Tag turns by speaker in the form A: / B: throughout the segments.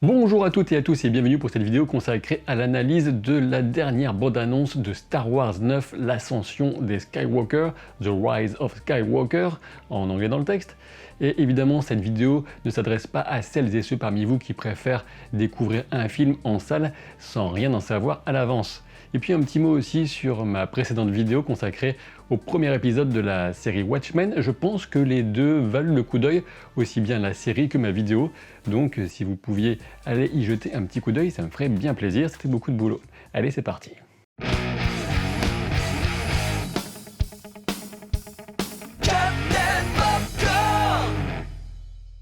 A: Bonjour à toutes et à tous et bienvenue pour cette vidéo consacrée à l'analyse de la dernière bande-annonce de Star Wars 9, l'ascension des Skywalker, The Rise of Skywalker, en anglais dans le texte. Et évidemment, cette vidéo ne s'adresse pas à celles et ceux parmi vous qui préfèrent découvrir un film en salle sans rien en savoir à l'avance. Et puis un petit mot aussi sur ma précédente vidéo consacrée au premier épisode de la série Watchmen. Je pense que les deux valent le coup d'œil, aussi bien la série que ma vidéo. Donc si vous pouviez aller y jeter un petit coup d'œil, ça me ferait bien plaisir, c'était beaucoup de boulot. Allez, c'est parti.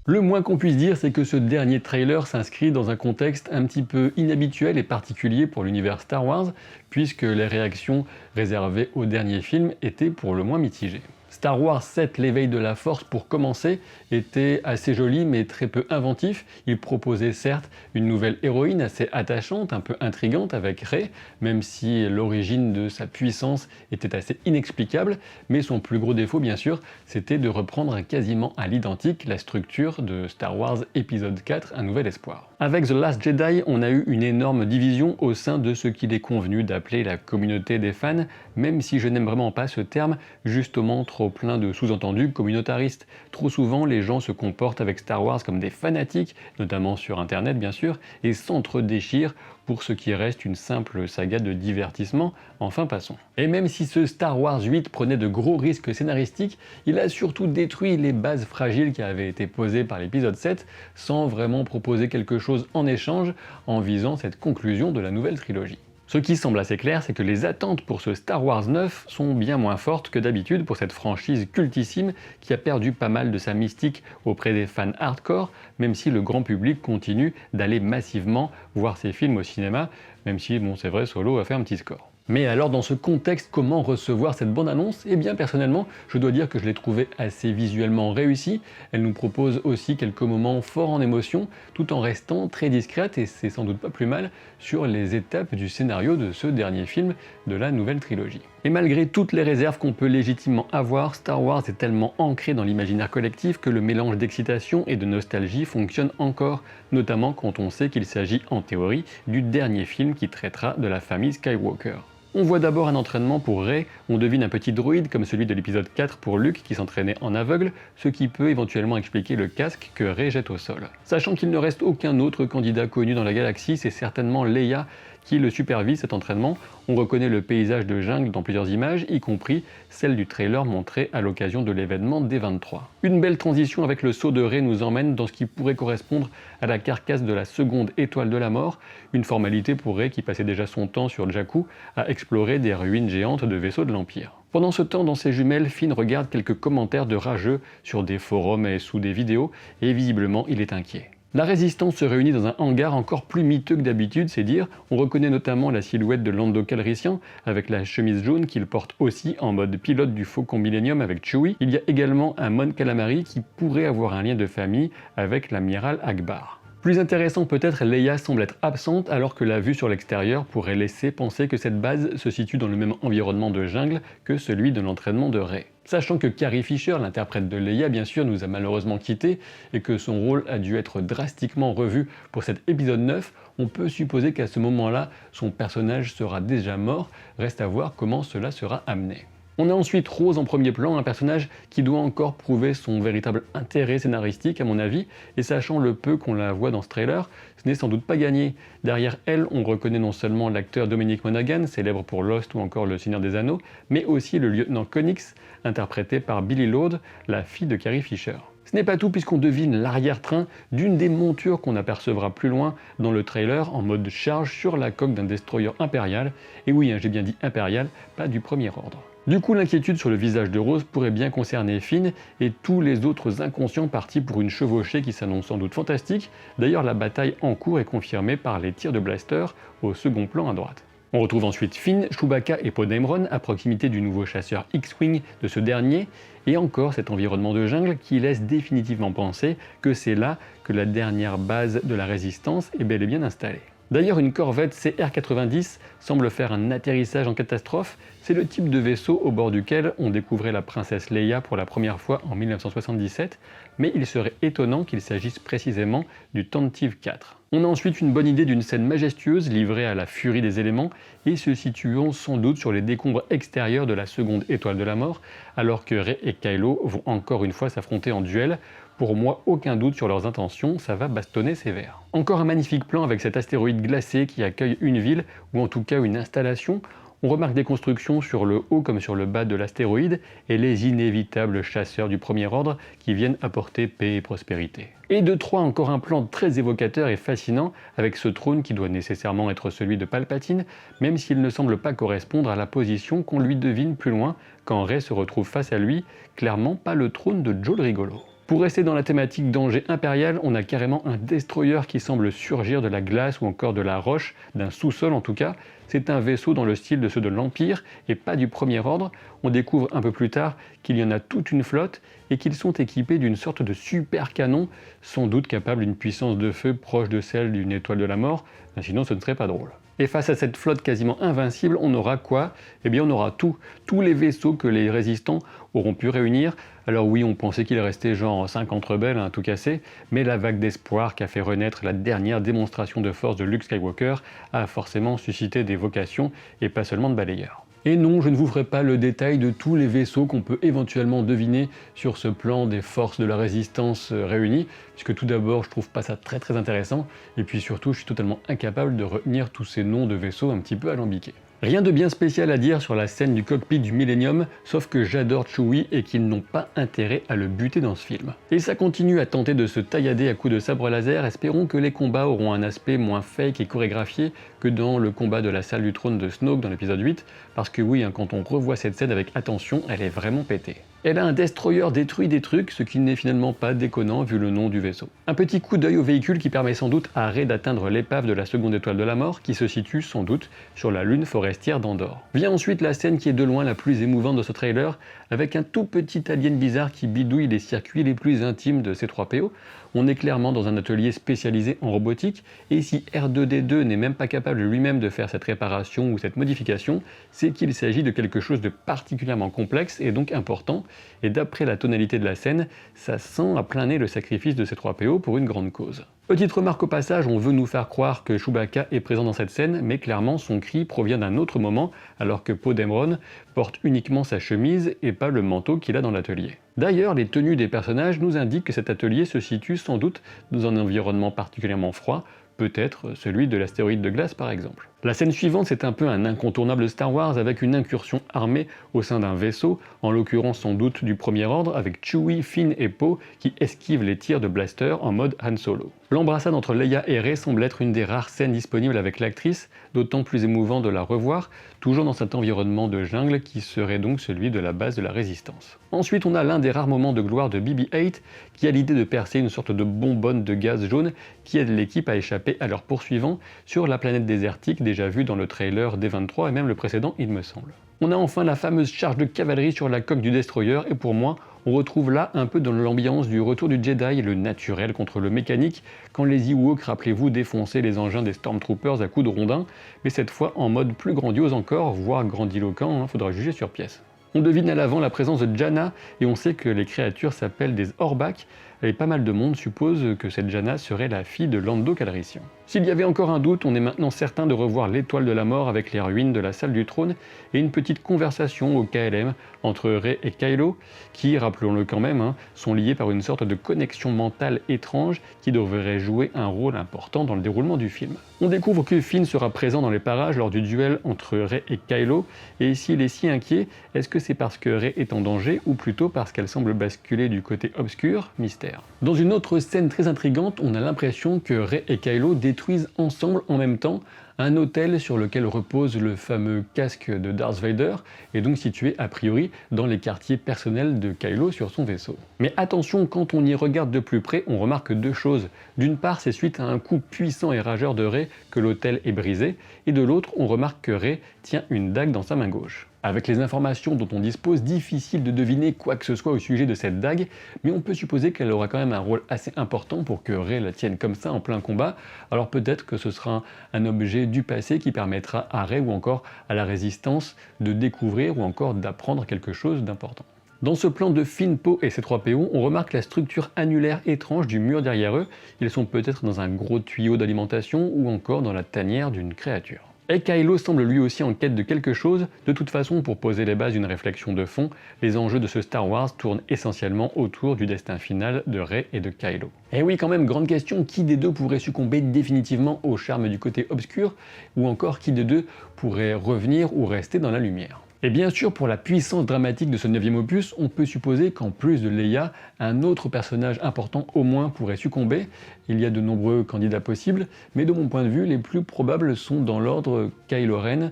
A: Le moins qu'on puisse dire, c'est que ce dernier trailer s'inscrit dans un contexte un petit peu inhabituel et particulier pour l'univers Star Wars, puisque les réactions réservées au dernier film étaient pour le moins mitigées. Star Wars 7, l'éveil de la force pour commencer, était assez joli mais très peu inventif. Il proposait certes une nouvelle héroïne assez attachante, un peu intrigante avec Rey, même si l'origine de sa puissance était assez inexplicable, mais son plus gros défaut bien sûr, c'était de reprendre quasiment à l'identique la structure de Star Wars épisode 4, Un Nouvel Espoir. Avec The Last Jedi, on a eu une énorme division au sein de ce qu'il est convenu d'appeler la communauté des fans, même si je n'aime vraiment pas ce terme, justement trop plein de sous-entendus communautaristes. Trop souvent, les gens se comportent avec Star Wars comme des fanatiques, notamment sur internet bien sûr, et s'entre-déchirent pour ce qui reste une simple saga de divertissement, enfin passons. Et même si ce Star Wars 8 prenait de gros risques scénaristiques, il a surtout détruit les bases fragiles qui avaient été posées par l'épisode 7, sans vraiment proposer quelque chose en échange, en visant cette conclusion de la nouvelle trilogie. Ce qui semble assez clair, c'est que les attentes pour ce Star Wars 9 sont bien moins fortes que d'habitude pour cette franchise cultissime qui a perdu pas mal de sa mystique auprès des fans hardcore, même si le grand public continue d'aller massivement voir ses films au cinéma, même si, bon, c'est vrai, Solo a fait un petit score. Mais alors dans ce contexte, comment recevoir cette bande-annonce? Eh bien personnellement, je dois dire que je l'ai trouvée assez visuellement réussie. Elle nous propose aussi quelques moments forts en émotion, tout en restant très discrète, et c'est sans doute pas plus mal, sur les étapes du scénario de ce dernier film de la nouvelle trilogie. Et malgré toutes les réserves qu'on peut légitimement avoir, Star Wars est tellement ancré dans l'imaginaire collectif que le mélange d'excitation et de nostalgie fonctionne encore, notamment quand on sait qu'il s'agit en théorie du dernier film qui traitera de la famille Skywalker. On voit d'abord un entraînement pour Rey, on devine un petit droïde comme celui de l'épisode 4 pour Luke qui s'entraînait en aveugle, ce qui peut éventuellement expliquer le casque que Rey jette au sol. Sachant qu'il ne reste aucun autre candidat connu dans la galaxie, c'est certainement Leia qui le supervise cet entraînement. On reconnaît le paysage de jungle dans plusieurs images, y compris celle du trailer montré à l'occasion de l'événement D23. Une belle transition avec le saut de Rey nous emmène dans ce qui pourrait correspondre à la carcasse de la seconde étoile de la mort, une formalité pour Rey qui passait déjà son temps sur Jakku à explorer des ruines géantes de vaisseaux de l'Empire. Pendant ce temps, dans ses jumelles, Finn regarde quelques commentaires de rageux sur des forums et sous des vidéos, et visiblement il est inquiet. La Résistance se réunit dans un hangar encore plus miteux que d'habitude, c'est dire. On reconnaît notamment la silhouette de Lando Calrissian avec la chemise jaune qu'il porte aussi en mode pilote du Faucon Millennium avec Chewie. Il y a également un Mon Calamari qui pourrait avoir un lien de famille avec l'amiral Akbar. Plus intéressant peut-être, Leia semble être absente alors que la vue sur l'extérieur pourrait laisser penser que cette base se situe dans le même environnement de jungle que celui de l'entraînement de Rey. Sachant que Carrie Fisher, l'interprète de Leia, bien sûr, nous a malheureusement quittés et que son rôle a dû être drastiquement revu pour cet épisode 9, on peut supposer qu'à ce moment-là, son personnage sera déjà mort, reste à voir comment cela sera amené. On a ensuite Rose en premier plan, un personnage qui doit encore prouver son véritable intérêt scénaristique à mon avis, et sachant le peu qu'on la voit dans ce trailer, ce n'est sans doute pas gagné. Derrière elle, on reconnaît non seulement l'acteur Dominic Monaghan, célèbre pour Lost ou encore Le Seigneur des Anneaux, mais aussi le lieutenant Connix, interprété par Billie Lourd, la fille de Carrie Fisher. Ce n'est pas tout puisqu'on devine l'arrière-train d'une des montures qu'on apercevra plus loin dans le trailer en mode charge sur la coque d'un destroyer impérial, et oui, j'ai bien dit impérial, pas du premier ordre. Du coup, l'inquiétude sur le visage de Rose pourrait bien concerner Finn et tous les autres inconscients partis pour une chevauchée qui s'annonce sans doute fantastique. D'ailleurs, la bataille en cours est confirmée par les tirs de blaster au second plan à droite. On retrouve ensuite Finn, Chewbacca et Poe Dameron à proximité du nouveau chasseur X-Wing de ce dernier, et encore cet environnement de jungle qui laisse définitivement penser que c'est là que la dernière base de la Résistance est bel et bien installée. D'ailleurs, une corvette CR-90 semble faire un atterrissage en catastrophe. C'est le type de vaisseau au bord duquel on découvrait la princesse Leia pour la première fois en 1977, mais il serait étonnant qu'il s'agisse précisément du Tantive 4. On a ensuite une bonne idée d'une scène majestueuse livrée à la furie des éléments et se situant sans doute sur les décombres extérieurs de la seconde étoile de la mort, alors que Rey et Kylo vont encore une fois s'affronter en duel. Pour moi, aucun doute sur leurs intentions, ça va bastonner sévère. Encore un magnifique plan avec cet astéroïde glacé qui accueille une ville, ou en tout cas une installation. On remarque des constructions sur le haut comme sur le bas de l'astéroïde et les inévitables chasseurs du premier ordre qui viennent apporter paix et prospérité. Et de 3, encore un plan très évocateur et fascinant avec ce trône qui doit nécessairement être celui de Palpatine, même s'il ne semble pas correspondre à la position qu'on lui devine plus loin quand Rey se retrouve face à lui, clairement pas le trône de Joe le Rigolo. Pour rester dans la thématique danger impérial, on a carrément un destroyer qui semble surgir de la glace ou encore de la roche, d'un sous-sol en tout cas. C'est un vaisseau dans le style de ceux de l'Empire et pas du Premier Ordre. On découvre un peu plus tard qu'il y en a toute une flotte et qu'ils sont équipés d'une sorte de super canon, sans doute capable d'une puissance de feu proche de celle d'une étoile de la mort, sinon ce ne serait pas drôle. Et face à cette flotte quasiment invincible, on aura quoi? Eh bien on aura tous les vaisseaux que les résistants auront pu réunir. Alors oui, on pensait qu'il restait genre 50 rebelles, tout cassé, mais la vague d'espoir qu'a fait renaître la dernière démonstration de force de Luke Skywalker a forcément suscité des vocations et pas seulement de balayeurs. Et non, je ne vous ferai pas le détail de tous les vaisseaux qu'on peut éventuellement deviner sur ce plan des forces de la résistance réunies, puisque tout d'abord, je trouve pas ça très intéressant, et puis surtout, je suis totalement incapable de retenir tous ces noms de vaisseaux un petit peu alambiqués. Rien de bien spécial à dire sur la scène du cockpit du Millennium, sauf que j'adore Chewie et qu'ils n'ont pas intérêt à le buter dans ce film. Et ça continue à tenter de se taillader à coups de sabre laser, espérons que les combats auront un aspect moins fake et chorégraphié que dans le combat de la salle du trône de Snoke dans l'épisode 8, parce que oui, quand on revoit cette scène avec attention, elle est vraiment pétée. Elle a un destroyer détruit des trucs, ce qui n'est finalement pas déconnant vu le nom du vaisseau. Un petit coup d'œil au véhicule qui permet sans doute à Rey d'atteindre l'épave de la seconde étoile de la mort, qui se situe sans doute sur la lune forestière d'Andorre. Vient ensuite la scène qui est de loin la plus émouvante de ce trailer, avec un tout petit alien bizarre qui bidouille les circuits les plus intimes de C3PO. On est clairement dans un atelier spécialisé en robotique, et si R2D2 n'est même pas capable lui-même de faire cette réparation ou cette modification, c'est qu'il s'agit de quelque chose de particulièrement complexe et donc important, et d'après la tonalité de la scène, ça sent à plein nez le sacrifice de C3PO pour une grande cause. Petite remarque au passage, on veut nous faire croire que Chewbacca est présent dans cette scène, mais clairement son cri provient d'un autre moment, alors que Poe Dameron porte uniquement sa chemise et pas le manteau qu'il a dans l'atelier. D'ailleurs, les tenues des personnages nous indiquent que cet atelier se situe sans doute dans un environnement particulièrement froid, peut-être celui de l'astéroïde de glace par exemple. La scène suivante, c'est un peu un incontournable Star Wars avec une incursion armée au sein d'un vaisseau, en l'occurrence sans doute du Premier Ordre, avec Chewie, Finn et Poe qui esquivent les tirs de blaster en mode Han Solo. L'embrassade entre Leia et Rey semble être une des rares scènes disponibles avec l'actrice, d'autant plus émouvant de la revoir, toujours dans cet environnement de jungle qui serait donc celui de la base de la Résistance. Ensuite, on a l'un des rares moments de gloire de BB-8 qui a l'idée de percer une sorte de bonbonne de gaz jaune qui aide l'équipe à échapper à leurs poursuivants sur la planète désertique déjà vue dans le trailer D23 et même le précédent il me semble. On a enfin la fameuse charge de cavalerie sur la coque du destroyer et pour moi, on retrouve là un peu dans l'ambiance du retour du Jedi, le naturel contre le mécanique, quand les Ewoks, rappelez-vous, défonçaient les engins des Stormtroopers à coups de rondins, mais cette fois en mode plus grandiose encore, voire grandiloquent, faudra juger sur pièce. On devine à l'avant la présence de Jannah et on sait que les créatures s'appellent des Orbaks, et pas mal de monde suppose que cette Jannah serait la fille de Lando Calrissian. S'il y avait encore un doute, on est maintenant certain de revoir l'étoile de la mort avec les ruines de la salle du trône et une petite conversation au KLM entre Rey et Kylo, qui, rappelons-le quand même, sont liés par une sorte de connexion mentale étrange qui devrait jouer un rôle important dans le déroulement du film. On découvre que Finn sera présent dans les parages lors du duel entre Rey et Kylo, et s'il est si inquiet, est-ce que c'est parce que Rey est en danger ou plutôt parce qu'elle semble basculer du côté obscur, mystère. Dans une autre scène très intrigante, on a l'impression que Rey et Kylo détruisent ensemble en même temps un hôtel sur lequel repose le fameux casque de Darth Vader, et donc situé a priori dans les quartiers personnels de Kylo sur son vaisseau. Mais attention, quand on y regarde de plus près, on remarque deux choses. D'une part, c'est suite à un coup puissant et rageur de Rey que l'hôtel est brisé, et de l'autre, on remarque que Rey tient une dague dans sa main gauche. Avec les informations dont on dispose, difficile de deviner quoi que ce soit au sujet de cette dague, mais on peut supposer qu'elle aura quand même un rôle assez important pour que Rey la tienne comme ça en plein combat, alors peut-être que ce sera un objet du passé qui permettra à Rey ou encore à la Résistance de découvrir ou encore d'apprendre quelque chose d'important. Dans ce plan de Finn, Poe et C-3PO, on remarque la structure annulaire étrange du mur derrière eux. Ils sont peut-être dans un gros tuyau d'alimentation ou encore dans la tanière d'une créature. Et Kylo semble lui aussi en quête de quelque chose. De toute façon, pour poser les bases d'une réflexion de fond, les enjeux de ce Star Wars tournent essentiellement autour du destin final de Rey et de Kylo. Et oui, quand même, grande question, qui des deux pourrait succomber définitivement au charme du côté obscur, ou encore qui des deux pourrait revenir ou rester dans la lumière? Et bien sûr, pour la puissance dramatique de ce 9e opus, on peut supposer qu'en plus de Leia, un autre personnage important au moins pourrait succomber. Il y a de nombreux candidats possibles, mais de mon point de vue, les plus probables sont dans l'ordre Kylo Ren,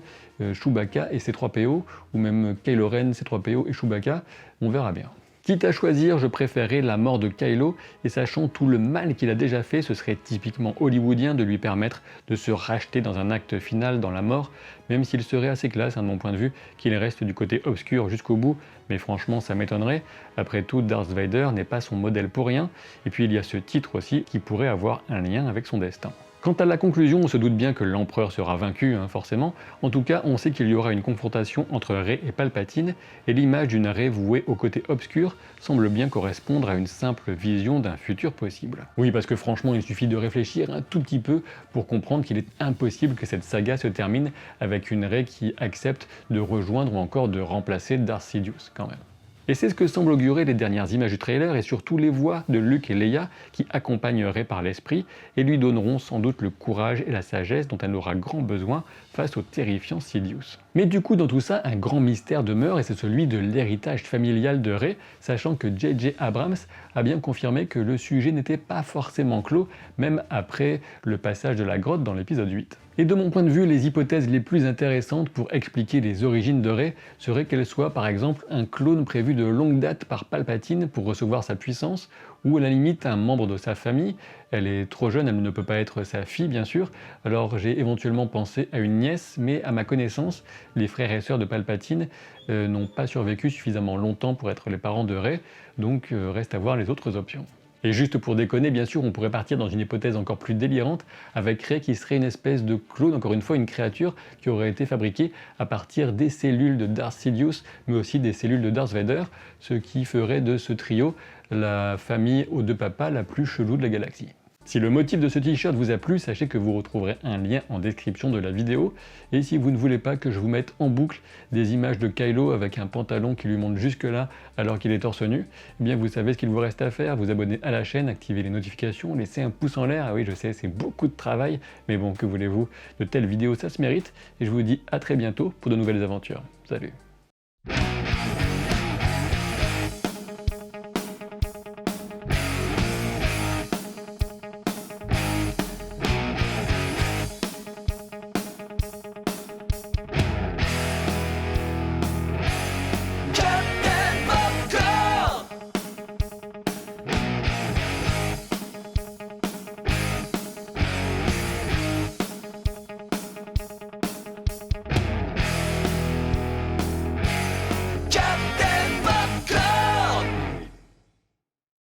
A: Chewbacca et C-3PO, ou même Kylo Ren, C-3PO et Chewbacca, on verra bien. Quitte à choisir, je préférerais la mort de Kylo, et sachant tout le mal qu'il a déjà fait, ce serait typiquement hollywoodien de lui permettre de se racheter dans un acte final dans la mort, même s'il serait assez classe, de mon point de vue, qu'il reste du côté obscur jusqu'au bout, mais franchement ça m'étonnerait. Après tout, Darth Vader n'est pas son modèle pour rien, et puis il y a ce titre aussi qui pourrait avoir un lien avec son destin. Quant à la conclusion, on se doute bien que l'empereur sera vaincu, forcément. En tout cas, on sait qu'il y aura une confrontation entre Rey et Palpatine, et l'image d'une Rey vouée au côté obscur semble bien correspondre à une simple vision d'un futur possible. Oui, parce que franchement, il suffit de réfléchir un tout petit peu pour comprendre qu'il est impossible que cette saga se termine avec une Rey qui accepte de rejoindre ou encore de remplacer Darth Sidious, quand même. Et c'est ce que semblent augurer les dernières images du trailer et surtout les voix de Luke et Leia qui accompagnent Rey par l'esprit et lui donneront sans doute le courage et la sagesse dont elle aura grand besoin face au terrifiant Sidious. Mais du coup, dans tout ça, un grand mystère demeure et c'est celui de l'héritage familial de Rey, sachant que J.J. Abrams a bien confirmé que le sujet n'était pas forcément clos, même après le passage de la grotte dans l'épisode 8. Et de mon point de vue, les hypothèses les plus intéressantes pour expliquer les origines de Rey seraient qu'elle soit par exemple un clone prévu de longue date par Palpatine pour recevoir sa puissance, ou à la limite un membre de sa famille. Elle est trop jeune, elle ne peut pas être sa fille bien sûr, alors j'ai éventuellement pensé à une nièce, mais à ma connaissance, les frères et sœurs de Palpatine n'ont pas survécu suffisamment longtemps pour être les parents de Rey, donc reste à voir les autres options. Et juste pour déconner, bien sûr, on pourrait partir dans une hypothèse encore plus délirante, avec Rey qui serait une espèce de clone, encore une fois une créature qui aurait été fabriquée à partir des cellules de Darth Sidious, mais aussi des cellules de Darth Vader, ce qui ferait de ce trio la famille aux deux papas la plus chelou de la galaxie. Si le motif de ce t-shirt vous a plu, sachez que vous retrouverez un lien en description de la vidéo. Et si vous ne voulez pas que je vous mette en boucle des images de Kylo avec un pantalon qui lui monte jusque là alors qu'il est torse nu, eh bien vous savez ce qu'il vous reste à faire, vous abonner à la chaîne, activer les notifications, laisser un pouce en l'air. Ah oui, je sais, c'est beaucoup de travail, mais bon, que voulez-vous, de telles vidéos ça se mérite. Et je vous dis à très bientôt pour de nouvelles aventures. Salut!